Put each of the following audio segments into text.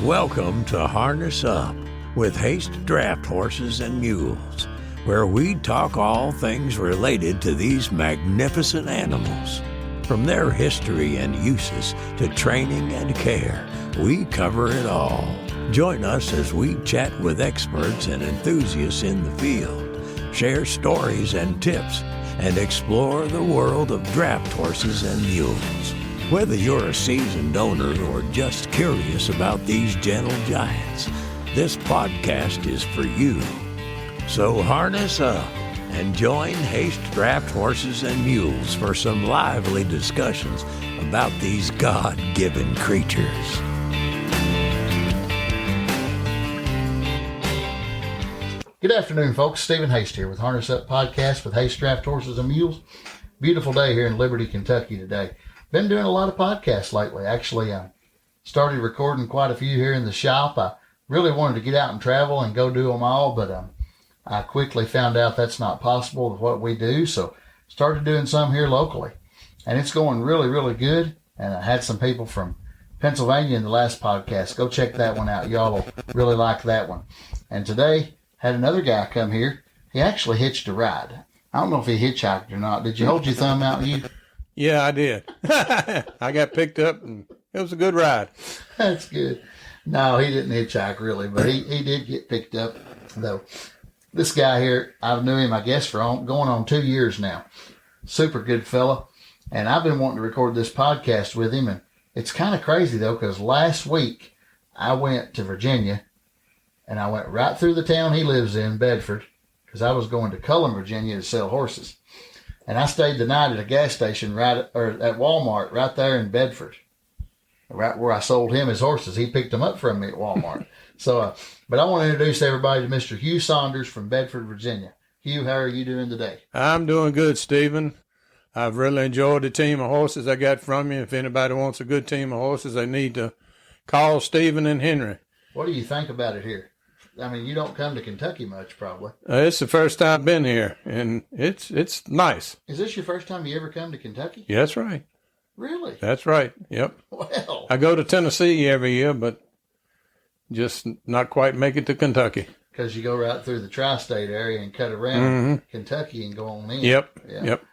Welcome to Harness Up with Haste Draft Horses and Mules, where we talk all things related to these magnificent animals. From their history and uses to training and care, we cover it all. Join us as we chat with experts and enthusiasts in the field, share stories and tips, and explore the world of draft horses and mules. Whether you're a seasoned owner or just curious about these gentle giants, this podcast is for you. So harness up and join Haste Draft Horses and Mules for some lively discussions about these God-given creatures. Good afternoon, folks. Stephen Haste here with Harness Up Podcast with Haste Draft Horses and Mules. Beautiful day here in Liberty, Kentucky today. Been doing a lot of podcasts lately. Actually, I started recording quite a few here in the shop. I really wanted to get out and travel and go do them all, but I quickly found out that's not possible with what we do, so started doing some here locally. And it's going really, really good. And I had some people from Pennsylvania in the last podcast. Go check that one out. Y'all will really like that one. And today, had another guy come here. He actually hitched a ride. I don't know if he hitchhiked or not. Did you hold your thumb out, you? Yeah, I did. I got picked up, and it was a good ride. That's good. No, he didn't hitchhike, really, but he did get picked up, though. This guy here, I've knew him, I guess, for going on 2 years now. Super good fella, and I've been wanting to record this podcast with him, and it's kind of crazy, though, because last week I went to Virginia, and I went right through the town he lives in, Bedford, because I was going to Cullen, Virginia to sell horses. And I stayed the night at a gas station at Walmart right there in Bedford, right where I sold him his horses. He picked them up from me at Walmart. But I want to introduce everybody to Mr. Hugh Saunders from Bedford, Virginia. Hugh, how are you doing today? I'm doing good, Stephen. I've really enjoyed the team of horses I got from you. If anybody wants a good team of horses, they need to call Stephen and Henry. What do you think about it here? I mean, you don't come to Kentucky much, probably. It's the first time I've been here, and it's nice. Is this your first time you ever come to Kentucky? Yeah, that's right. Really? That's right. Yep. Well, I go to Tennessee every year, but just not quite make it to Kentucky. Because you go right through the tri-state area and cut around Kentucky and go on in. Yep. Yeah. Yep.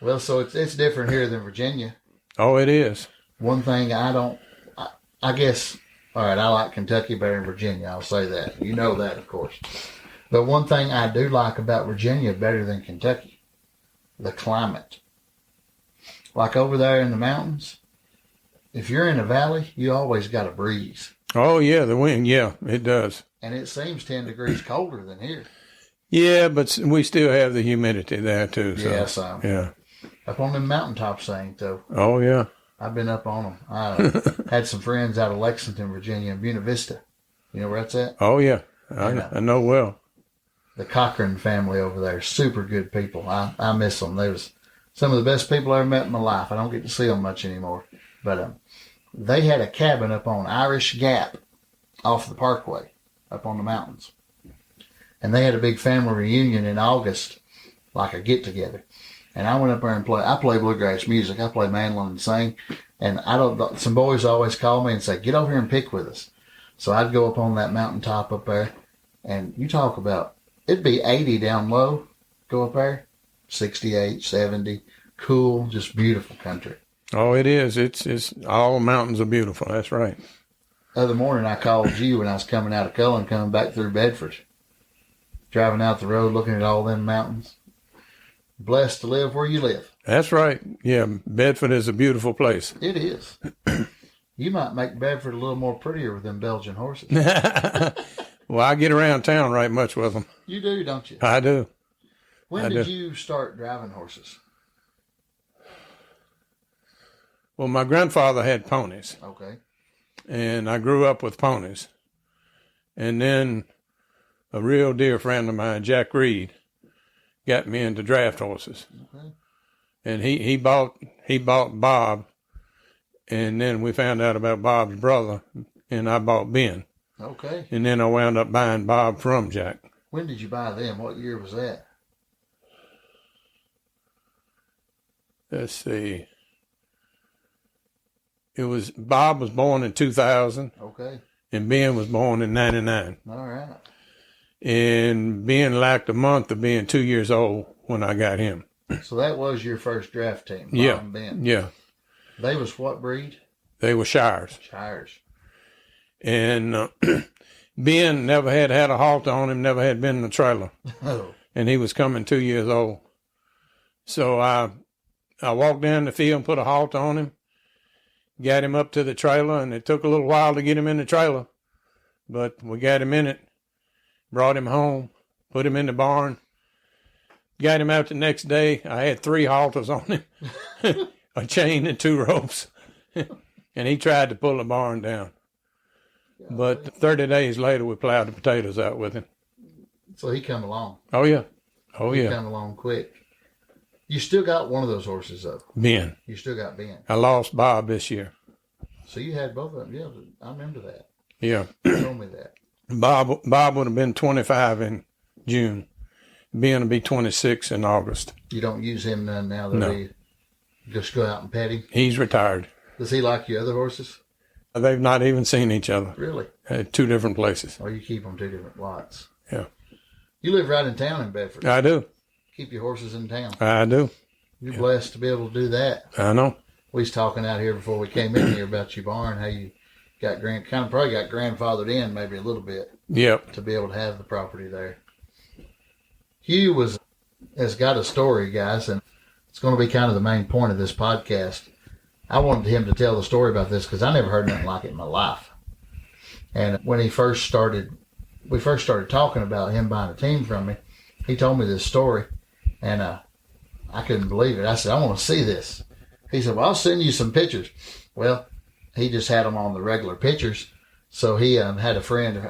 Well, so it's different here than Virginia. Oh, it is. One thing I guess, all right, I like Kentucky better than Virginia. I'll say that. You know that, of course. But one thing I do like about Virginia better than Kentucky, the climate. Like over there in the mountains, if you're in a valley, you always got a breeze. Oh, yeah, the wind. Yeah, it does. And it seems 10 degrees colder than here. Yeah, but we still have the humidity there, too. So, Yeah, some. Yeah. Up on them mountaintops, ain't though. Oh, yeah. I've been up on them. I had some friends out of Lexington, Virginia, and Buena Vista. You know where that's at? Oh, yeah. I know well. The Cochran family over there, super good people. I miss them. They was some of the best people I ever met in my life. I don't get to see them much anymore. But they had a cabin up on Irish Gap off the Parkway, up on the mountains. And they had a big family reunion in August, like a get-together. And I went up there and I play bluegrass music. I play mandolin and sing. And some boys always call me and say, get over here and pick with us. So I'd go up on that mountaintop up there. And you talk about, it'd be 80 down low, go up there, 68, 70, cool, just beautiful country. Oh, it is. It's all mountains are beautiful. That's right. Other morning I called you when I was coming out of Cullen, coming back through Bedford. Driving out the road, looking at all them mountains. Blessed to live where you live. That's right. Yeah, Bedford is a beautiful place. It is. You might make Bedford a little more prettier with them Belgian horses. Well, I get around town right much with them. You do, don't you? I do. When did you start driving horses? Well, my grandfather had ponies. Okay. And I grew up with ponies. And then a real dear friend of mine, Jack Reed, got me into draft horses. Okay. And he bought Bob, and then we found out about Bob's brother, and I bought Ben. Okay. And then I wound up buying Bob from Jack. When did you buy them? What year was that? Let's see. Bob was born in 2000. Okay. and Ben was born in 99. All right. And Ben lacked a month of being 2 years old when I got him. So that was your first draft team, Bob Yeah, and Ben. yeah. They was what breed? They were Shires. Shires. And Ben never had a halter on him, never had been in a trailer. Oh. And he was coming 2 years old. So I walked down the field and put a halter on him, got him up to the trailer, and it took a little while to get him in the trailer. But we got him in it, brought him home, put him in the barn, got him out the next day. I had 3 halters on him, a chain and 2 ropes. And he tried to pull the barn down. But 30 days later, we plowed the potatoes out with him. So he come along. Oh, yeah. Oh, He yeah. come along quick. You still got one of those horses, though. Ben. You still got Ben. I lost Bob this year. So you had both of them. Yeah, I remember that. Yeah. You told me that. Bob would have been 25 in June. Ben will be 26 in August. You don't use him none now that No. he just go out and pet him. He's retired. Does he like your other horses? They've not even seen each other Really? at 2 different places. Or you keep them 2 different lots? Yeah. You live right in town in Bedford. I do. Keep your horses in town. I do. You're blessed to be able to do that. I know. We was talking out here before we came in here about your barn, how you got probably got grandfathered in maybe a little bit Yep. to be able to have the property there. Hugh has got a story, guys, and it's going to be kind of the main point of this podcast. I wanted him to tell the story about this because I never heard nothing like it in my life. And when we first started talking about him buying a team from me, he told me this story, and I couldn't believe it. I said, I want to see this. He said, well, I'll send you some pictures. Well, he just had them on the regular pictures. So he had a friend of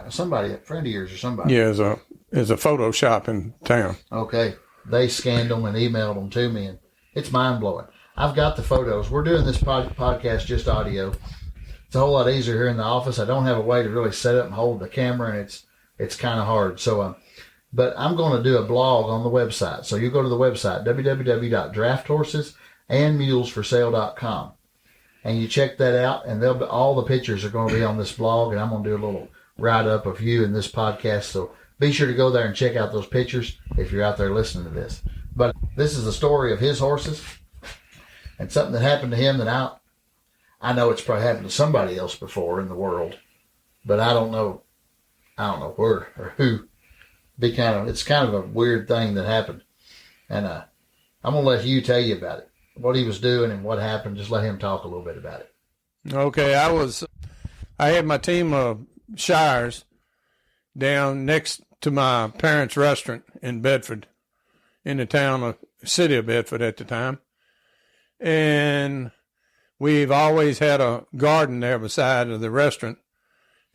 yours or somebody. Yeah, there's a photo shop in town. Okay. They scanned them and emailed them to me, and it's mind-blowing. I've got the photos. We're doing this podcast just audio. It's a whole lot easier here in the office. I don't have a way to really set up and hold the camera, and it's kind of hard. So, but I'm going to do a blog on the website. So you go to the website, www.drafthorsesandsmulesforsale.com, and you check that out, and all the pictures are going to be on this blog, and I'm going to do a little write-up of you in this podcast. So be sure to go there and check out those pictures if you're out there listening to this. But this is the story of his horses and something that happened to him that I know it's probably happened to somebody else before in the world, but I don't know where or who. It's kind of a weird thing that happened. And I'm going to let Hugh tell you about it, what he was doing and what happened. Just let him talk a little bit about it. Okay, I had my team of Shires down next to my parents' restaurant in Bedford, in the city of Bedford at the time. And we've always had a garden there beside of the restaurant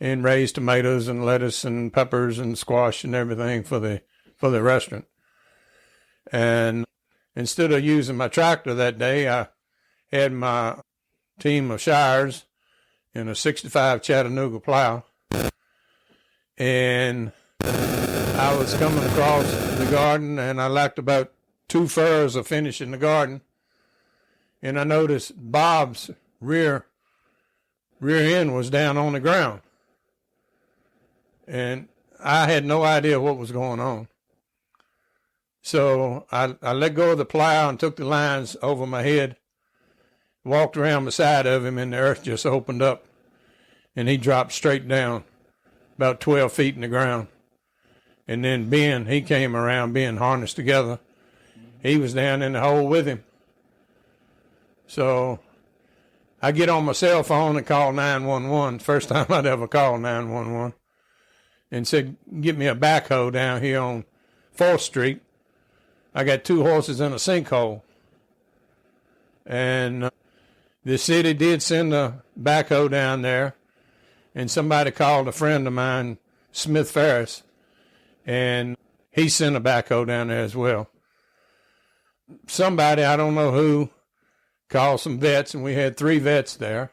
and raised tomatoes and lettuce and peppers and squash and everything for the restaurant. And instead of using my tractor that day, I had my team of Shires in a 65 Chattanooga plow. And I was coming across the garden, and I lacked about 2 furrows of finishing the garden. And I noticed Bob's rear end was down on the ground. And I had no idea what was going on. So I let go of the plow and took the lines over my head, walked around beside of him, and the earth just opened up. And he dropped straight down, about 12 feet in the ground. And then Ben, he came around being harnessed together. He was down in the hole with him. So I get on my cell phone and call 911. First time I'd ever called 911. And said, get me a backhoe down here on 4th Street. I got 2 horses in a sinkhole. And the city did send a backhoe down there. And somebody called a friend of mine, Smith Ferris. And he sent a backhoe down there as well. Somebody, I don't know who, called some vets, and we had 3 vets there.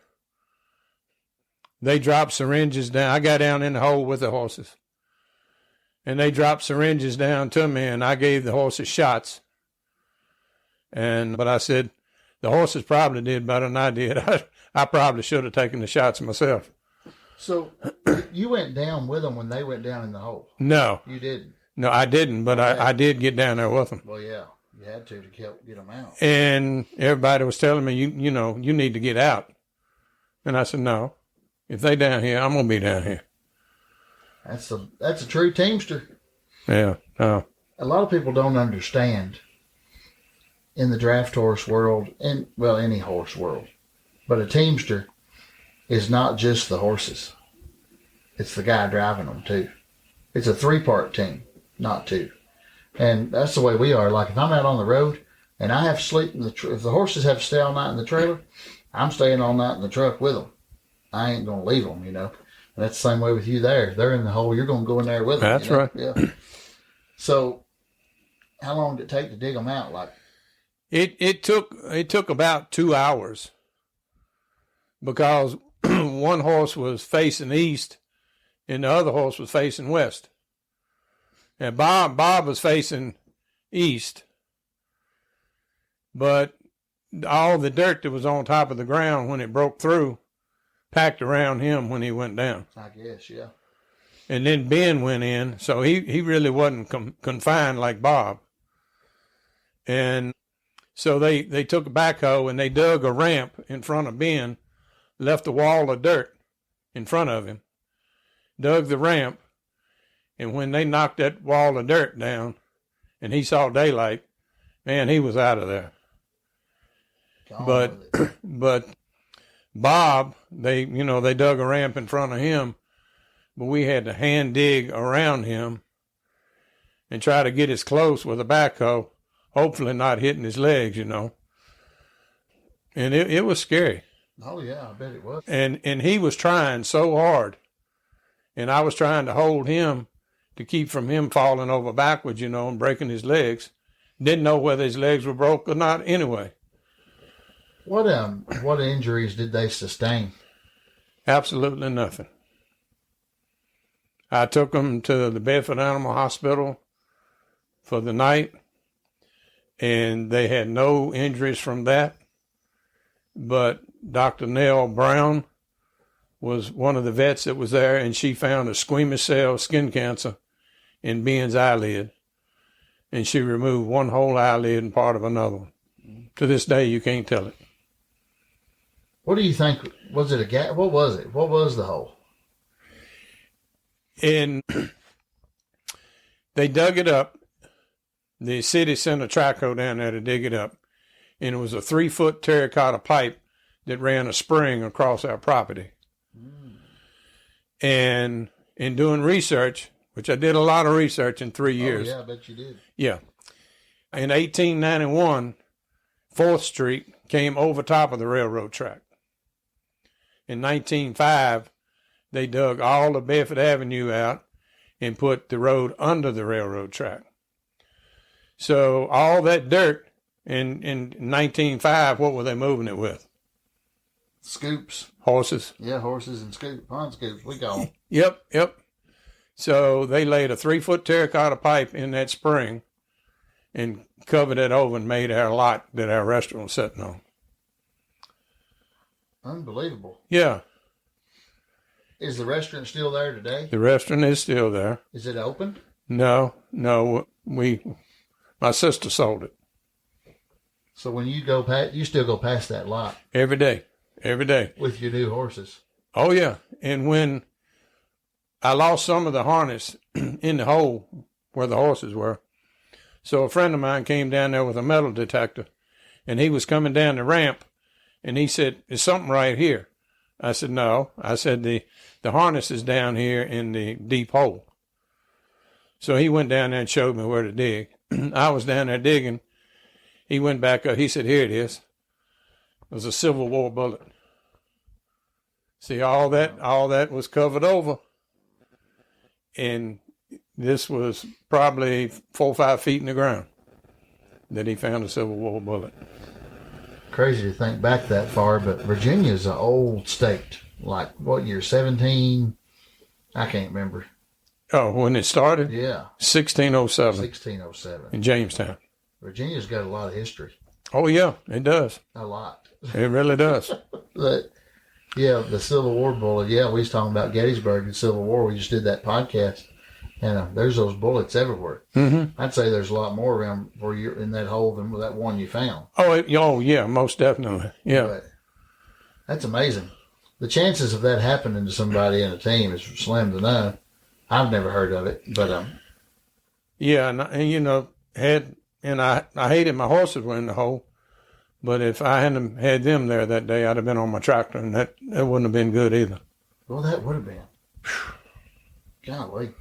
They dropped syringes down. I got down in the hole with the horses. And they dropped syringes down to me, and I gave the horses shots. But I said, the horses probably did better than I did. I probably should have taken the shots myself. So you went down with them when they went down in the hole? No, You didn't? no, I didn't, but I did get down there with them. Well, yeah, you had to help get them out. And everybody was telling me, you know, you need to get out. And I said, no, if they down here, I'm going to be down here. That's a true teamster. Yeah, no. A lot of people don't understand in the draft horse world, and well, any horse world, but a teamster is not just the horses. It's the guy driving them too. It's a 3-part team, not 2. And that's the way we are. Like if I'm out on the road and I have to sleep in if the horses have to stay all night in the trailer, I'm staying all night in the truck with them. I ain't going to leave them, you know. And that's the same way with you there. They're in the hole. You're going to go in there with them. That's right. Yeah. So how long did it take to dig them out? Like it took about 2 hours because one horse was facing east and the other horse was facing west. And Bob was facing east, but all the dirt that was on top of the ground when it broke through packed around him when he went down. I guess, yeah. And then Ben went in, so he really wasn't confined like Bob. And so they took a backhoe and they dug a ramp in front of Ben, left a wall of dirt in front of him, dug the ramp, and when they knocked that wall of dirt down and he saw daylight, man, he was out of there. But Bob, they dug a ramp in front of him, but we had to hand dig around him and try to get as close with a backhoe, hopefully not hitting his legs, you know. And it was scary. Oh, yeah, I bet it was. And he was trying so hard, and I was trying to hold him to keep from him falling over backwards, you know, and breaking his legs. Didn't know whether his legs were broke or not anyway. What injuries did they sustain? Absolutely nothing. I took them to the Bedford Animal Hospital for the night, and they had no injuries from that. But Dr. Nell Brown was one of the vets that was there, and she found a squamous cell skin cancer in Ben's eyelid, and she removed one whole eyelid and part of another one. To this day, you can't tell it. What do you think? Was it a gap? What was it? What was the hole? And they dug it up. The city sent a trackhoe down there to dig it up. And it was a 3-foot terracotta pipe that ran a spring across our property. And in doing research, which I did a lot of research in 3 years. Oh, yeah, I bet you did. Yeah. In 1891, 4th Street came over top of the railroad track. In 1905, they dug all of Bedford Avenue out and put the road under the railroad track. So all that dirt in 1905, what were they moving it with? Scoops. Horses. Yeah, horses and pond scoops, we call them. Yep. So they laid a 3-foot terracotta pipe in that spring and covered it over and made our lot that our restaurant was sitting on. Unbelievable. Yeah. Is the restaurant still there today? The restaurant is still there. Is it open? No. My sister sold it. So when you go past, you still go past that lot? Every day. With your new horses? Oh, yeah. And when I lost some of the harness in the hole where the horses were, so a friend of mine came down there with a metal detector, and he was coming down the ramp, and he said, "There's something right here." I said, "No." I said, the harness is down here in the deep hole. So he went down there and showed me where to dig. I was down there digging. He went back up. He said, "Here it is." It was a Civil War bullet. See, all that was covered over. And this was probably 4 or 5 feet in the ground that he found a Civil War bullet. Crazy to think back that far, but Virginia's an old state. Like, what year, 17? I can't remember. Oh, when it started? Yeah. 1607. 1607. In Jamestown. Virginia's got a lot of history. Oh, yeah, it does. A lot. It really does. But Yeah, the Civil War bullet. Yeah, we was talking about Gettysburg and Civil War. We just did that podcast, and there's those bullets everywhere. Mm-hmm. I'd say there's a lot more around where you're in that hole than that one you found. Oh, yeah, most definitely. Yeah. But that's amazing. The chances of that happening to somebody in a team is slim to none. I've never heard of it, but yeah, and you know, I hated my horses were in the hole, but if I hadn't had them there that day, I'd have been on my tractor, and that wouldn't have been good either. Well, that would have been. Golly.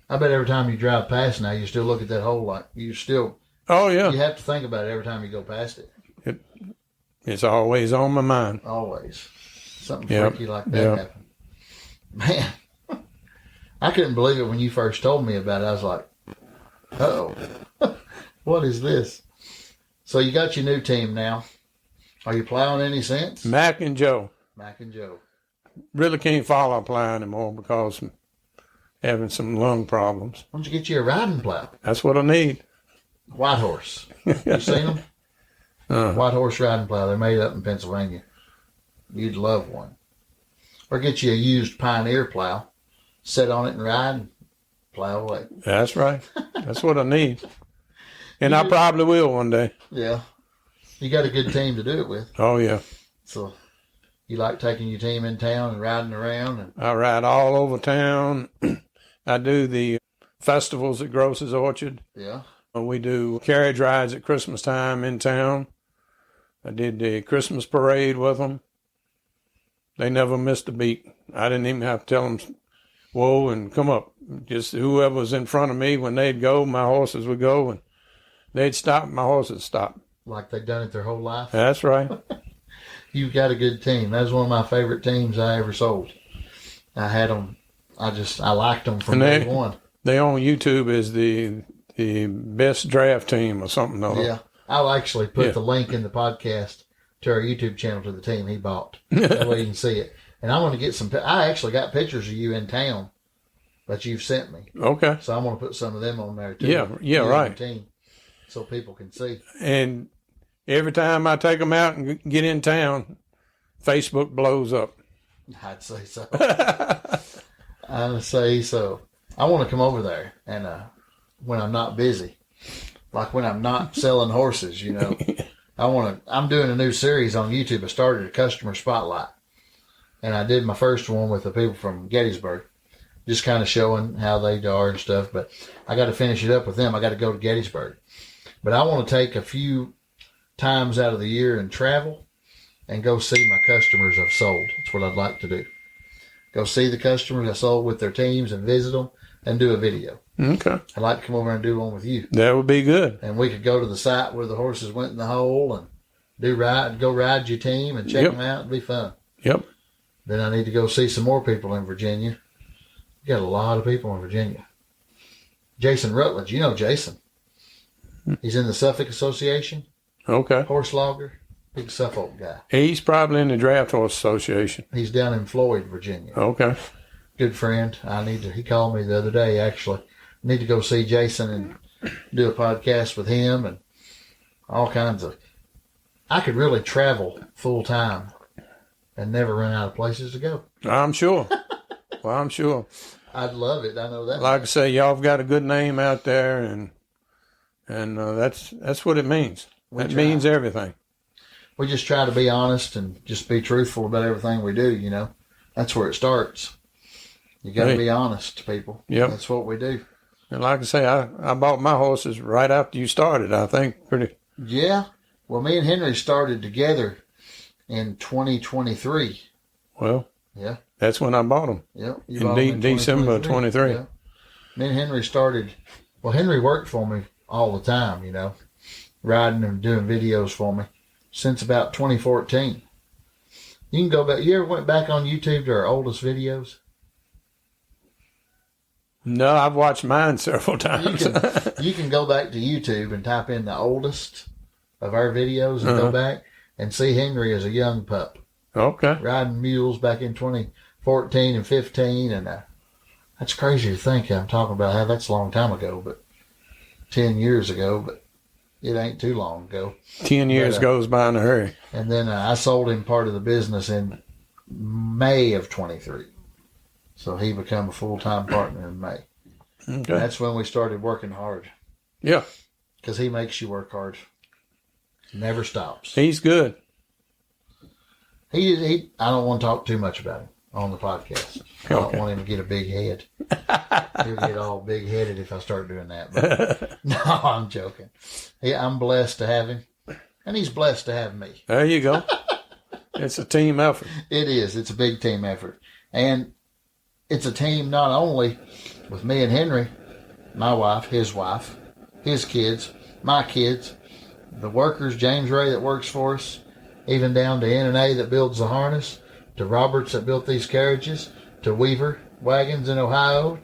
I bet every time you drive past now, you still look at that hole like you still. Oh yeah. You have to think about it every time you go past it. It's always on my mind. Always. Something freaky like that happened. Man, I couldn't believe it when you first told me about it. I was like, uh-oh, what is this? So you got your new team now. Are you plowing any since? Mac and Joe. Mac and Joe. Really can't follow plow anymore because I'm having some lung problems. Why don't you get you a riding plow? That's what I need. White horse. You seen them? White horse riding plow. They're made up in Pennsylvania. You'd love one. Or get you a used Pioneer plow. Sit on it and ride and plow away. That's right. That's what I need. And I probably will one day. Yeah. You got a good team to do it with. Oh, yeah. So you like taking your team in town and riding around? And I ride all over town. I do the festivals at Gross's Orchard. yeah. We do carriage rides at Christmas time in town. I did the Christmas parade with them. They never missed a beat. I didn't even have to tell them, whoa, and come up. Just whoever was in front of me, when they'd go, my horses would go, and they'd stop, my horses stop. Like they've done it their whole life? That's right. You've got a good team. That was one of my favorite teams I ever sold. I had them. I liked them from day one. They on YouTube as the best draft team or something. Yeah. I'll actually put the link in the podcast to our YouTube channel to the team he bought. That way you can see it. And I'm going to get some. I actually got pictures of you in town that you've sent me. Okay. So I'm going to put some of them on there too. Yeah, right. Team, so people can see. And every time I take them out and get in town, Facebook blows up. I'd say so. I'd say so. I want to come over there and when I'm not busy, like when I'm not selling horses, you know. I'm doing a new series on YouTube. I started a customer spotlight, and I did my first one with the people from Gettysburg, just kind of showing how they are and stuff. But I got to finish it up with them. I got to go to Gettysburg, but I want to take a few times out of the year and travel and go see my customers I've sold. That's what I'd like to do. Go see the customers I sold with their teams and visit them and do a video. Okay. I'd like to come over and do one with you. That would be good. And we could go to the site where the horses went in the hole and go ride your team and check them out. It'd be fun. Yep. Then I need to go see some more people in Virginia. We got a lot of people in Virginia. Jason Rutledge, you know Jason. He's in the Suffolk Association. Okay. Horse logger. Big Suffolk guy. He's probably in the Draft Horse Association. He's down in Floyd, Virginia. Okay. Good friend. He called me the other day, actually. I need to go see Jason and do a podcast with him and all kinds of. I could really travel full time and never run out of places to go. I'm sure. Well, I'm sure. I'd love it. I know that. Like I say, y'all have got a good name out there, and that's what it means. That means everything. We just try to be honest and just be truthful about everything we do, you know. That's where it starts. You got to be honest to people. Yep. That's what we do. And like I say, I bought my horses right after you started, I think. Pretty. Yeah. Well, me and Henry started together in 2023. Well, yeah. That's when I bought them. Yep. In December of 23. Yeah. Me and Henry started, well, Henry worked for me all the time, you know, riding and doing videos for me since about 2014. You can go back. You ever went back on YouTube to our oldest videos? No, I've watched mine several times. You can go back to YouTube and type in the oldest of our videos and go back and see Henry as a young pup. Okay. Riding mules back in 2014 and 15. And that's crazy to think. I'm talking about how that's a long time ago, but 10 years ago, but it ain't too long ago. 10 years goes by in a hurry. And then I sold him part of the business in May of 23. So he became a full-time partner in May. Okay. And that's when we started working hard. Yeah. Because he makes you work hard. Never stops. He's good. He. I don't want to talk too much about him on the podcast. I don't want him to get a big head. He'll get all big-headed if I start doing that. But, no, I'm joking. I'm blessed to have him. And he's blessed to have me. There you go. It's a team effort. It is. It's a big team effort. And it's a team not only with me and Henry, my wife, his kids, my kids, the workers, James Ray that works for us, even down to NNA that builds the harness, to Roberts that built these carriages, to Weaver wagons in Ohio,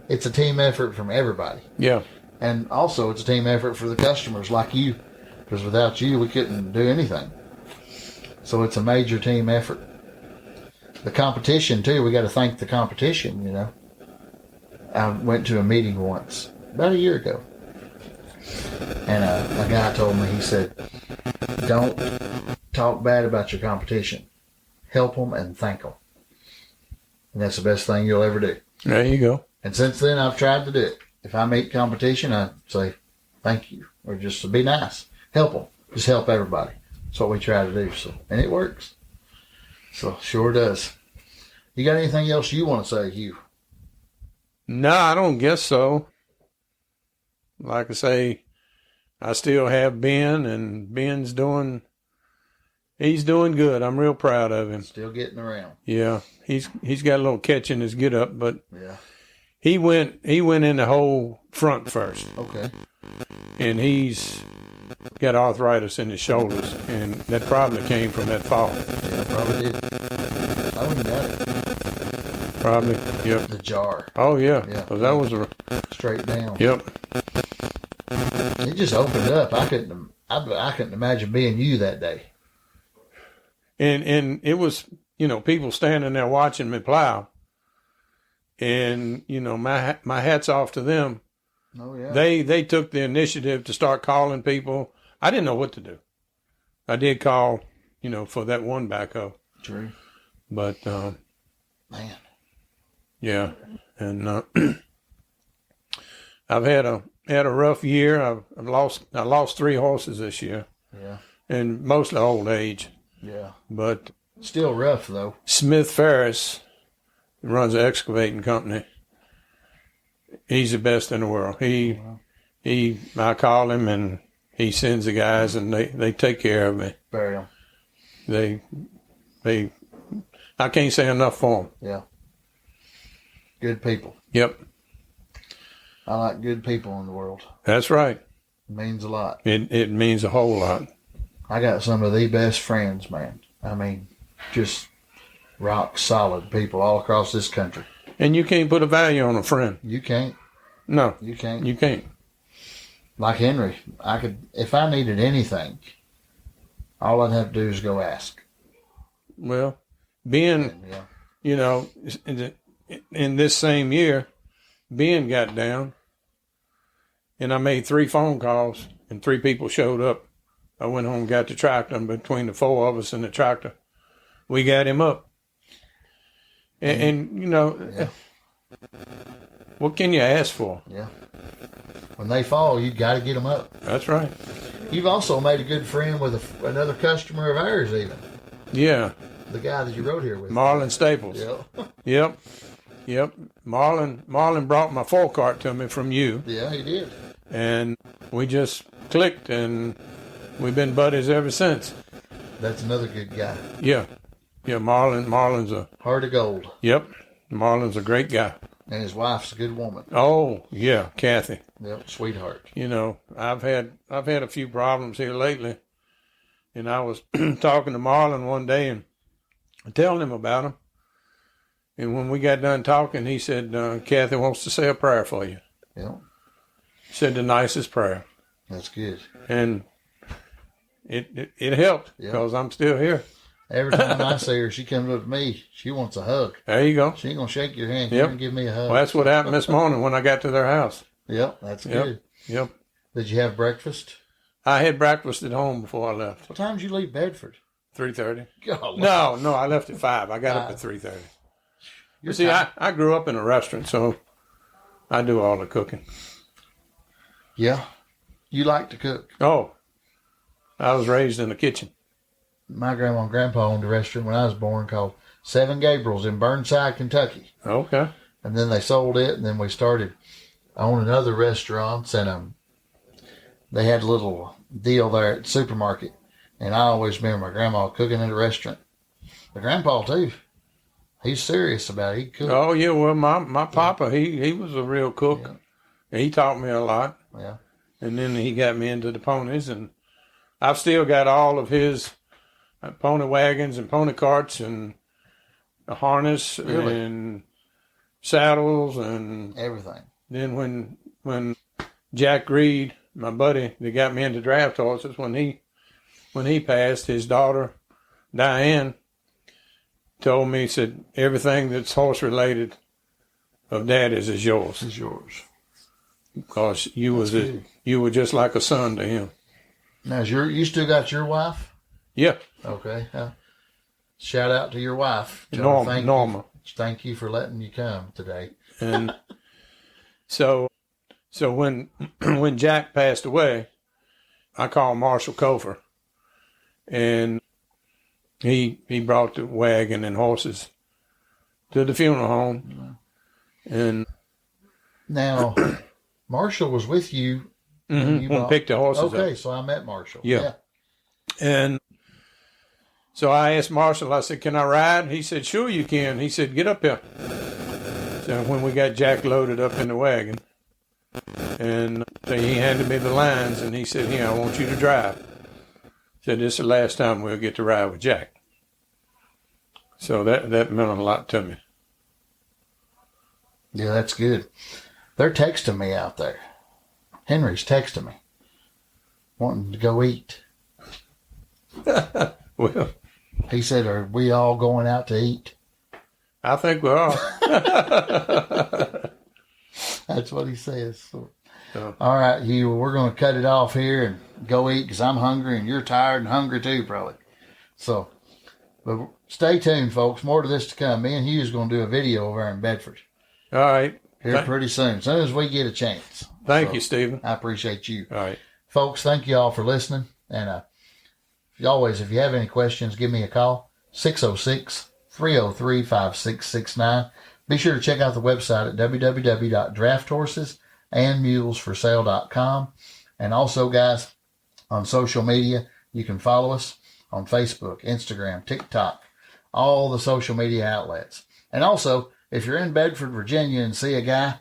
it's a team effort from everybody. Yeah. And also it's a team effort for the customers like you, because without you we couldn't do anything. So it's a major team effort. The competition, too, we got to thank the competition, you know. I went to a meeting once, about a year ago. And a guy told me, he said, don't talk bad about your competition. Help them and thank them. And that's the best thing you'll ever do. There you go. And since then, I've tried to do it. If I meet competition, I say, thank you. Or just to be nice. Help them. Just help everybody. That's what we try to do. So, and it works. So, sure does. You got anything else you want to say, Hugh? No, I don't guess so. Like I say, I still have Ben, and Ben's he's doing good. I'm real proud of him. Still getting around. Yeah, he's got a little catch in his get up, but yeah, he went in the whole front first. Okay. And he's got arthritis in his shoulders, and that probably came from that fall. Yeah, probably did. I wouldn't doubt it. Probably, yep. The jar. Oh, yeah. Yeah. So that was straight down. Yep. It just opened up. I couldn't imagine being you that day. And it was, people standing there watching me plow. And, my hat's off to them. Oh, yeah. They took the initiative to start calling people. I didn't know what to do. I did call, for that one backhoe. True. But, man. Yeah. And I've had a rough year. I lost 3 horses this year. Yeah. And mostly old age. Yeah. But still rough though. Smith Ferris runs an excavating company. He's the best in the world. I call him and he sends the guys and they take care of me. Bury them. They I can't say enough for them. Yeah. Good people. Yep. I like good people in the world. That's right. It means a lot. It means a whole lot. I got some of the best friends, man. I mean, just rock solid people all across this country. And you can't put a value on a friend. You can't. No. You can't. You can't. Like Henry, if I needed anything, all I'd have to do is go ask. Well, Ben, in this same year, Ben got down, and I made 3 phone calls, and 3 people showed up. I went home and got the tractor, and between the 4 of us and the tractor, we got him up. And yeah. What can you ask for? Yeah. When they fall, you got to get them up. That's right. You've also made a good friend with another customer of ours, even. Yeah. The guy that you rode here with. Marlon Staples. Yep. Yep. Marlon brought my 4-cart to me from you. Yeah, he did. And we just clicked, and we've been buddies ever since. That's another good guy. Yeah. Yeah, Marlon's a... Heart of gold. Yep. Marlon's a great guy. And his wife's a good woman. Oh, yeah, Kathy. Yep, sweetheart. I've had a few problems here lately, and I was talking to Marlon one day and telling him about them. And when we got done talking, he said, Kathy wants to say a prayer for you. Yep. He said the nicest prayer. That's good. And it helped because I'm still here. Every time I see her, she comes up to me. She wants a hug. There you go. She ain't going to shake your hand. Yep. She's going to give me a hug. Well, that's what happened this morning when I got to their house. Yep, that's good. Yep. Did you have breakfast? I had breakfast at home before I left. What time did you leave Bedford? 3:30. God, No, I left at 5. I got up at 3:30. You're See, tired. I grew up in a restaurant, so I do all the cooking. Yeah. You like to cook. Oh, I was raised in the kitchen. My grandma and grandpa owned a restaurant when I was born called Seven Gabriels in Burnside, Kentucky. Okay. And then they sold it, and then we started owning other restaurants, and they had a little deal there at the supermarket. And I always remember my grandma cooking at a restaurant. My grandpa, too. He's serious about it. He cooked. Oh, yeah, well, my papa, he was a real cook. Yeah. He taught me a lot. Yeah. And then he got me into the ponies, and I've still got all of his pony wagons and pony carts and a harness and saddles and Everything. then when Jack Reed, my buddy that got me into draft horses, when he passed, his daughter Diane told me, said, everything that's horse related of Daddy's is yours. It's yours. Because you were just like a son to him. Now, you still got your wife? Yeah. Okay. Shout out to your wife. Norma. Thank you for letting you come today. And so when Jack passed away, I called Marshall Cofer, and he brought the wagon and horses to the funeral home. And now, Marshall was with you when you when picked the horses up. Okay, so I met Marshall. Yeah. And so I asked Marshall, I said, can I ride? He said, sure you can. He said, get up here. So when we got Jack loaded up in the wagon, and so he handed me the lines, and he said, here, I want you to drive. Said, this is the last time we'll get to ride with Jack. So that meant a lot to me. Yeah, that's good. They're texting me out there. Henry's texting me, wanting to go eat. Well, he said, are we all going out to eat? I think we are. That's what he says. So, Oh. all right, Hugh, we're going to cut it off here and go eat because I'm hungry and you're tired and hungry too, probably. So, but stay tuned, folks. More to this to come. Me and Hugh's going to do a video over in Bedford. All right. Here pretty soon, as soon as we get a chance. Thank you, Stephen. I appreciate you. All right. Folks, thank you all for listening. And if you have any questions, give me a call, 606-303-5669. Be sure to check out the website at www.drafthorsesandmulesforsale.com. And also, guys, on social media, you can follow us on Facebook, Instagram, TikTok, all the social media outlets. And also, if you're in Bedford, Virginia, and see a guy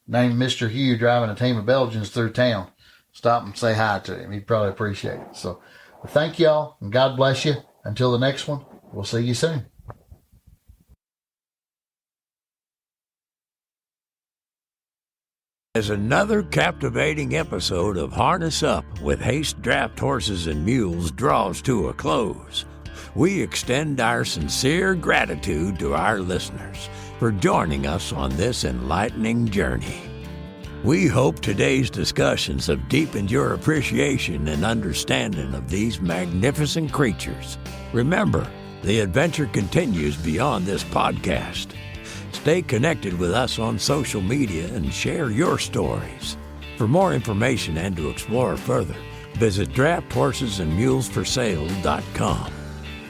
named Mr. Hugh driving a team of Belgians through town, stop and say hi to him. He'd probably appreciate it. So, thank y'all, and God bless you. Until the next one, we'll see you soon. As another captivating episode of Harness Up with Haste Draft Horses and Mules draws to a close, we extend our sincere gratitude to our listeners for joining us on this enlightening journey. We hope today's discussions have deepened your appreciation and understanding of these magnificent creatures. Remember, the adventure continues beyond this podcast. Stay connected with us on social media and share your stories. For more information and to explore further, visit drafthorsesanmulesforsale.com.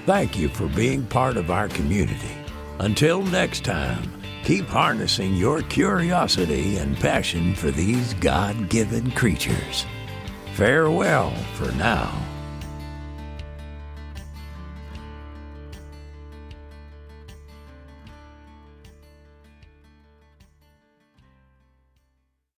Thank you for being part of our community. Until next time, keep harnessing your curiosity and passion for these God-given creatures. Farewell for now.